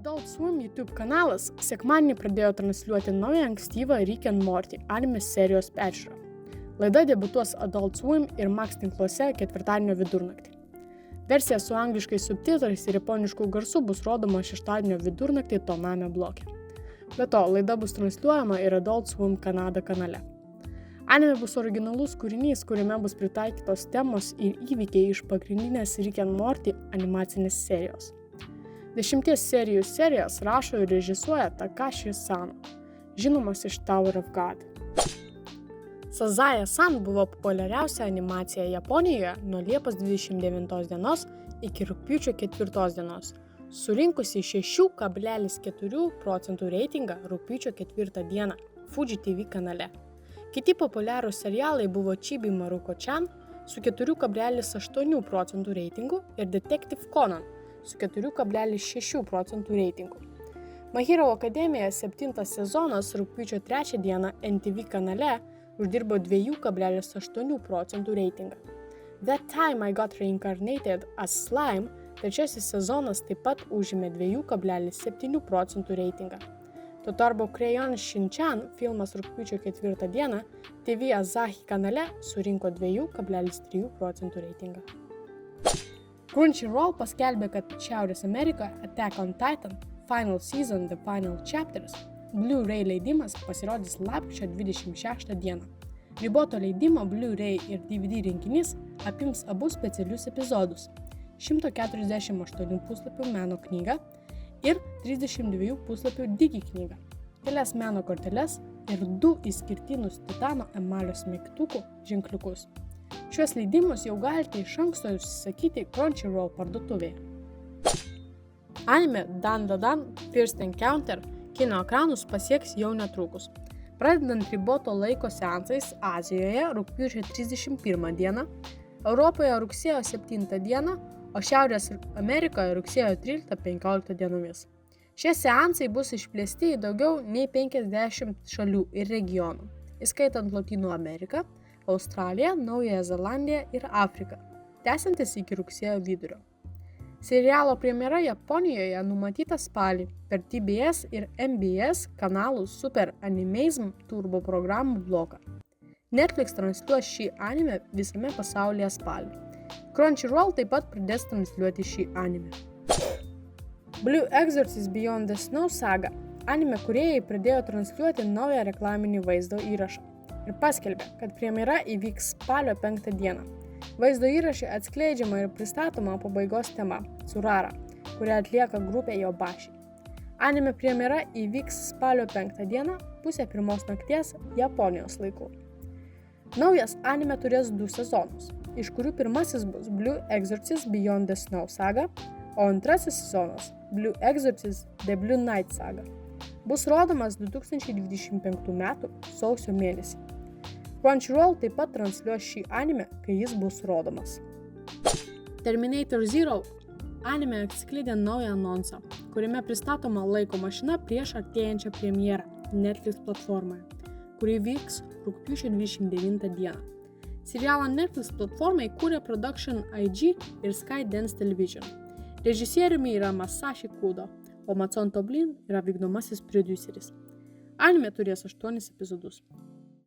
Adult Swim YouTube kanalas sekmadienį pradėjo transliuoti naują ankstyvą Rick and Morty animės serijos peržiūrą. Laida debiutuos Adult Swim ir Max tinkluose ketvirtadienio vidurnaktį. Versija su angliškais subtitrais ir japonišku garsu bus rodoma šeštadienio vidurnaktį Toname bloke. Be to, laida bus transliuojama ir Adult Swim Kanada kanale. Anime bus originalus kūrinys, kuriame bus pritaikytos temos ir įvykiai iš pagrindinės Rick and Morty animacinės serijos. 10 serijų serijas rašo ir režisuoja Takashi Sano, žinomas iš Tower of God. Sazae-san buvo populiariausia animacija Japonijoje nuo Liepos 29 dienos iki rugpjūčio 4 dienos, surinkusi 6,4% reitingą rugpjūčio 4 dieną Fuji TV kanale. Kiti populiarūs serialai buvo Chibi Maruko-chan su 4,8% reitingu ir Detective Conan su 4,6% reitingu. My Hero Academia 7 sezonas rugpjūčio 3 dieną NTV kanale uždirbo 2,8% reitingą. That Time I Got Reincarnated as Slime trečiasis sezonas taip pat užėmė 2,7% reitingą. Tuo tarpu Crayon Shin-chan filmas rugpjūčio 4 dieną TV Asahi kanale surinko 2,3% reitingą. Crunchyroll paskelbė, kad Šiaurės Amerikoje Attack on Titan Final Season The Final Chapters Blu-ray leidimas pasirodys lapkričio 26 dieną. Riboto leidimo Blu-ray ir DVD rinkinys apims abu specialius epizodus – 148 puslapių meno knygą ir 32 puslapių digi knygą, kelias meno korteles ir 2 išskirtinus titano emalio smeigtukų ženkliukus. Šiuos leidimus jau galite iš anksto užsisakyti Crunchyroll parduotuvėje. Anime Dan Da Dan First Encounter kino ekranus pasieks jau netrukus. Pradedant riboto laiko seansais Azijoje rugpjūčio 31 dieną, Europoje rugsėjo 7 dieną, o Šiaurės Amerikoje rugsėjo 13-15 dienomis. Šie seansai bus išplėsti į daugiau nei 50 šalių ir regionų, įskaitant Lotynų Ameriką, Australiją, Naująją Zelandiją ir Afriką, tęsiantis iki rugsėjo vidurio. Serialo premjera Japonijoje numatyta spalį per TBS ir MBS kanalų Super Animation turbo programų bloką. Netflix transliuos šį anime visame pasaulyje spalį. Crunchyroll taip pat pradės transliuoti šį anime. Blue Exorcist Beyond the Snow saga anime kūrėjai pradėjo transliuoti naują reklaminį vaizdo įrašą ir paskelbė, kad premjera įvyks spalio 5 dieną. Vaizdo įraše atskleidžiama ir pristatoma pabaigos tema Tsurara, kurią atlieka grupė Yobashi. Anime premjera įvyks spalio 5 dieną, pusę 1 nakties Japonijos laiku. Naujas anime turės 2 sezonus, iš kurių pirmasis bus Blue Exorcist Beyond the Snow saga, o antrasis sezonas Blue Exorcist The Blue Night saga. Bus rodomas 2025 metų sausio mėnesį. Crunchyroll taip pat transliuos šį anime, kai jis bus rodomas. Terminator Zero anime atskleidė naują anonsą, kuriame pristatoma laiko mašina prieš artėjančią premjerą Netflix platformoje, kuri vyks rugpjūčio 29 dieną. Serialą Netflix platformai kūrė Production IG ir Skydance Television. Režisieriumi yra Masashi Kudo, o Matson Toblin yra vykdomasis prodiuseris. Anime turės 8 epizodus.